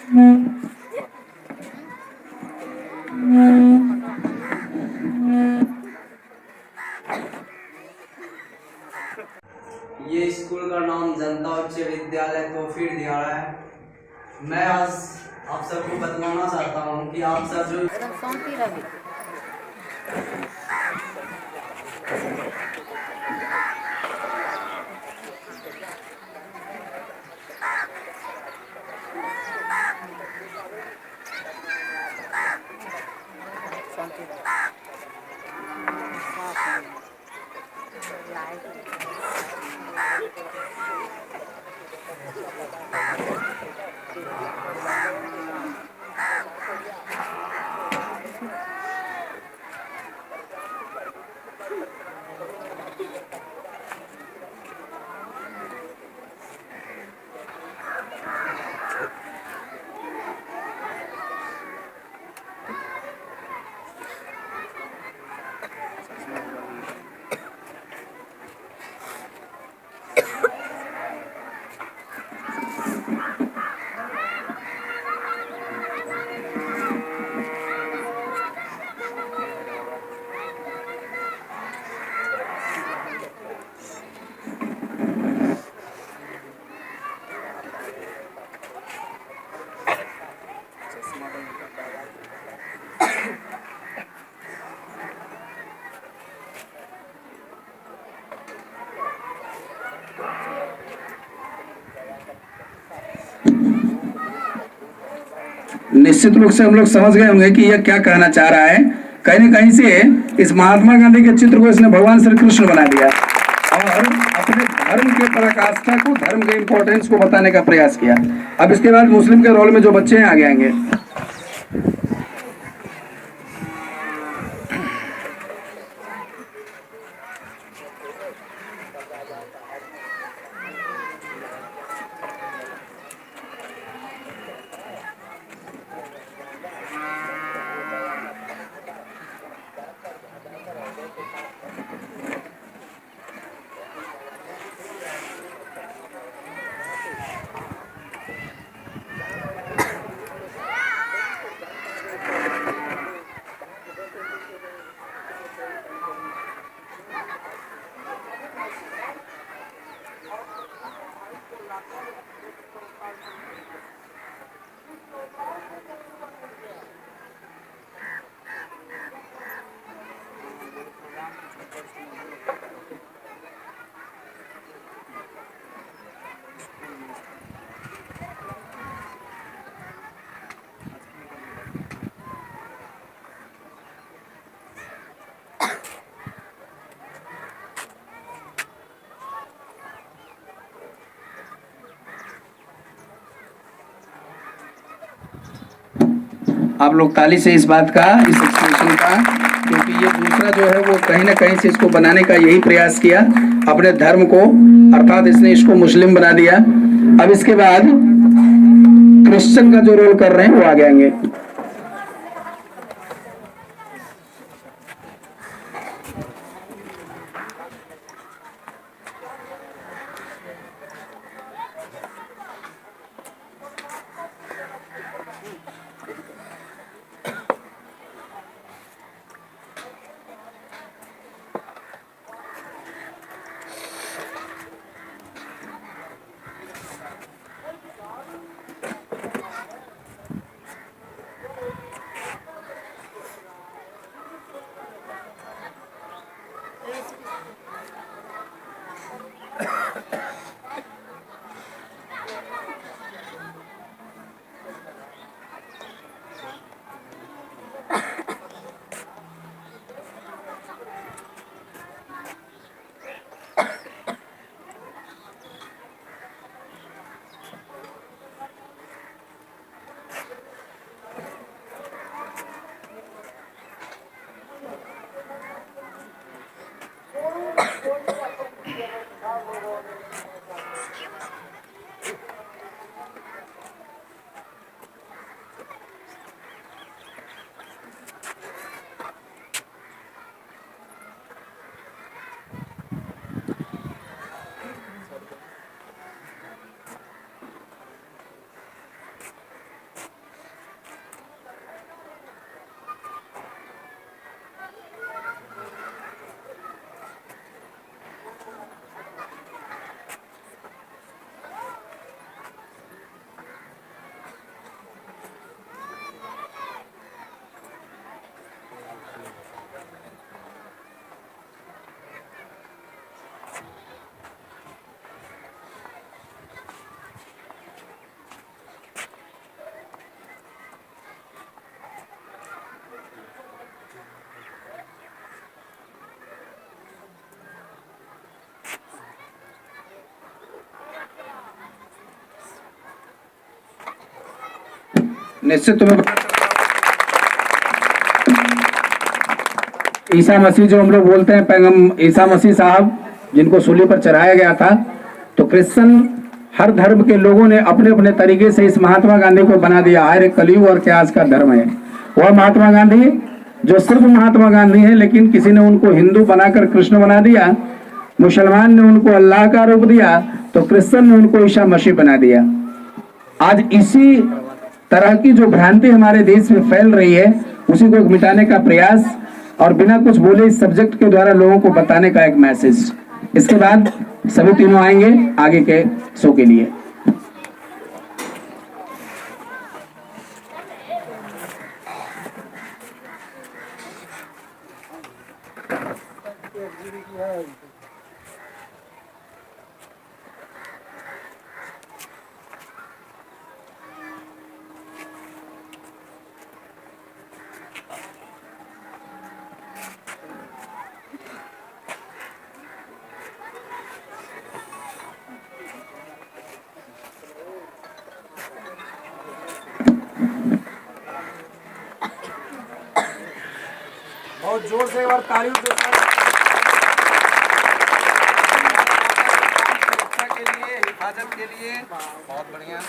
ये स्कूल का नाम जनता उच्च विद्यालय तोफीर दिहाड़ा है। मैं आज आप सबको बतलाना चाहता हूँ कि आप सब जो निश्चित रूप से हम लोग समझ गए होंगे कि यह क्या कहना चाह रहा है। कहीं न कहीं से इस महात्मा गांधी के चित्र को इसने भगवान श्री कृष्ण बना दिया और अपने धर्म के पराकाष्ठा को, धर्म के इंपॉर्टेंस को बताने का प्रयास किया। अब इसके बाद मुस्लिम के रोल में जो बच्चे हैं आगे आएंगे। आप लोग ताली से इस बात का, इस एक्सप्रेशन का, क्योंकि ये दूसरा जो है वो कहीं ना कहीं से इसको बनाने का यही प्रयास किया अपने धर्म को, अर्थात इसने इसको मुस्लिम बना दिया। अब इसके बाद क्रिश्चियन का जो रोल कर रहे हैं वो आगे आएंगे। निश्चित तुम्हें ईसा मसीह जो हम लोग बोलते हैं पैगम ईसा मसीह साहब जिनको सूली पर चढ़ाया गया था, तो क्रिश्चियन हर धर्म के लोगों ने अपने अपने तरीके से इस महात्मा गांधी को बना दिया। हर एक कलयुग और क्या आज का धर्म है। वह महात्मा गांधी जो सिर्फ महात्मा गांधी है, लेकिन किसी ने उनको हिंदू बनाकर कृष्ण बना दिया, मुसलमान ने उनको अल्लाह का रूप दिया, तो क्रिश्चियन ने उनको ईसा मसीह बना दिया। आज इसी तरह की जो भ्रांति हमारे देश में फैल रही है, उसी को मिटाने का प्रयास और बिना कुछ बोले इस सब्जेक्ट के द्वारा लोगों को बताने का एक मैसेज। इसके बाद सभी तीनों आएंगे आगे के शो के लिए। बहुत जोर से एक बार तालियों से सुरक्षा के लिए, हिफाजत के लिए बहुत बढ़िया।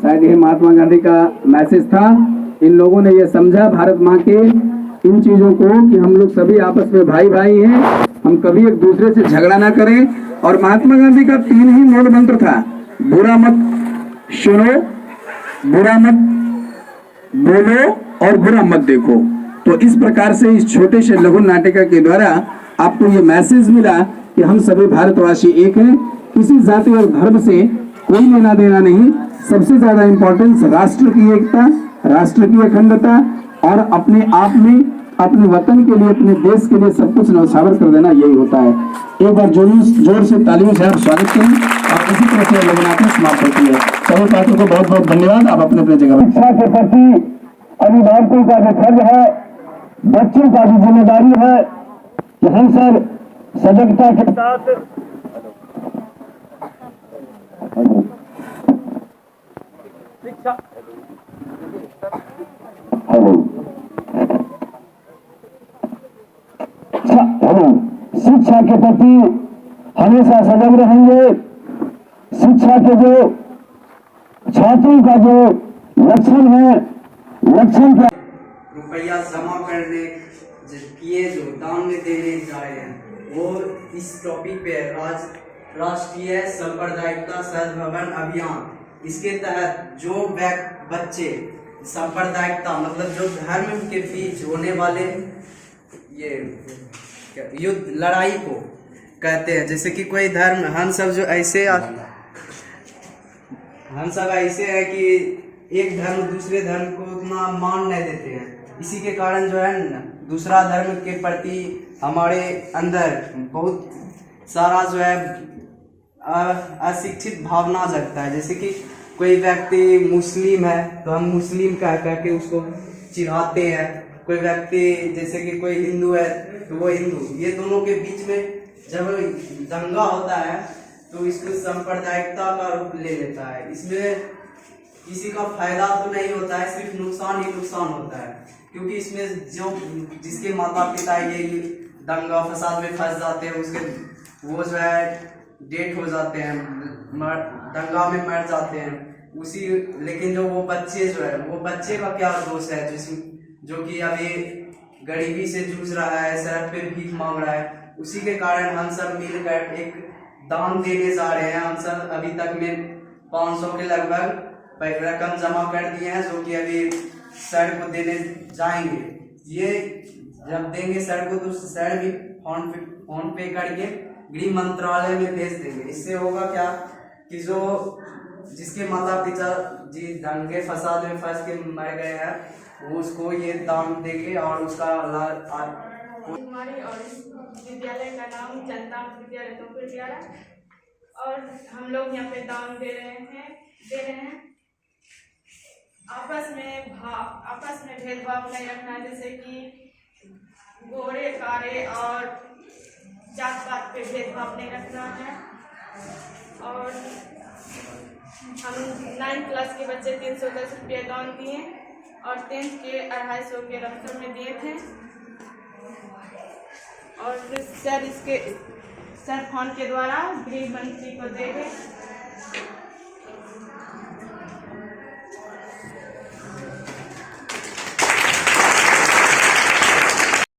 शायद ये महात्मा गांधी का मैसेज था। इन लोगों ने ये समझा भारत माँ के इन चीजों को कि हम लोग सभी आपस में भाई भाई हैं, हम कभी एक दूसरे से झगड़ा ना करें। और महात्मा गांधी का 3 ही मूल मंत्र था, बुरा मत सुनो, बुरा मत बोलो और बुरा मत देखो। तो इस प्रकार से इस छोटे से लघु नाटिका के द्वारा आपको ये मैसेज मिला कि हम सभी भारतवासी एक हैं, किसी जाति और धर्म से कोई लेना देना नहीं। सबसे ज्यादा इंपॉर्टेंस राष्ट्र की एकता, राष्ट्र की अखंडता और अपने आप में अपने वतन के लिए, अपने देश के लिए सब कुछ न्यौछावर कर देना, यही होता है। एक बार जोर से तालियों से आप स्वागत करें और इसी तरह से लघु नाटक समाप्त होती है। सभी पात्रों को बहुत बहुत धन्यवाद। आप अपने अपने जगह। शिक्षा के प्रति अभिभावकों का जो फर्ज है, बच्चों का भी जिम्मेदारी है कि हम सब सजगता के साथ शिक्षा के प्रति हमेशा सजग रहेंगे। शिक्षा के जो छात्रों का जो लक्षण है, लक्षण का रुपया जमा करने किए जो दान में देने जा रहे हैं, वो इस टॉपिक पे राष्ट्रीय सांप्रदायिकता सद्भावन अभियान। इसके तहत जो बच्चे सांप्रदायिकता मतलब जो धर्म के बीच होने वाले ये युद्ध लड़ाई को कहते हैं, जैसे कि कोई धर्म हम सब ऐसे है कि एक धर्म दूसरे धर्म को उतना मान नहीं देते हैं। इसी के कारण जो है ना, दूसरा धर्म के प्रति हमारे अंदर बहुत सारा जो है अशिक्षित भावना जगता है। जैसे कि कोई व्यक्ति मुस्लिम है तो हम मुस्लिम कह के उसको चिढ़ाते हैं। कोई व्यक्ति जैसे कि कोई हिंदू है तो वो हिंदू। ये दोनों के बीच में जब दंगा होता है तो इसको सांप्रदायिकता का रूप ले लेता है। इसमें किसी का फायदा तो नहीं होता है, सिर्फ नुकसान ही नुकसान होता है। क्योंकि इसमें जो जिसके माता पिता ये दंगा फसाद में फंस जाते हैं, उसके वो जो है डेट हो जाते हैं, दंगा में मर जाते हैं उसी। लेकिन जो वो बच्चे जो है, वो बच्चे का क्या दोष है जो कि अभी गरीबी से जूझ रहा है, सड़क पे भीख मांग रहा है। उसी के कारण हम सब मिलकर एक दान देने जा रहे हैं। हम सब अभी तक में 500 के लगभग रकम जमा कर दिए हैं, जो कि अभी सर को देने जाएंगे। ये जब देंगे सर को तो सर भी फोन पे करके गृह मंत्रालय में भेज देंगे। इससे होगा क्या कि जो जिसके माता पिता जी दंगे फसाद में फंस के मर गए हैं वो उसको ये दान देंगे और उसका हमारी और विद्यालय का नाम जनता विद्यालय तो विद्यालय, और हम लोग यहाँ पे दान दे रहे हैं। आपस में भेदभाव नहीं रखना, जैसे कि गोरे कारे और जात पात पे भेदभाव नहीं रखना है। और हम 9th क्लास के बच्चे 310 रुपये दान दिए और 10th के 250 के रफ्तार में दिए थे। और फिर सर फोन के द्वारा गृह मंत्री को देंगे।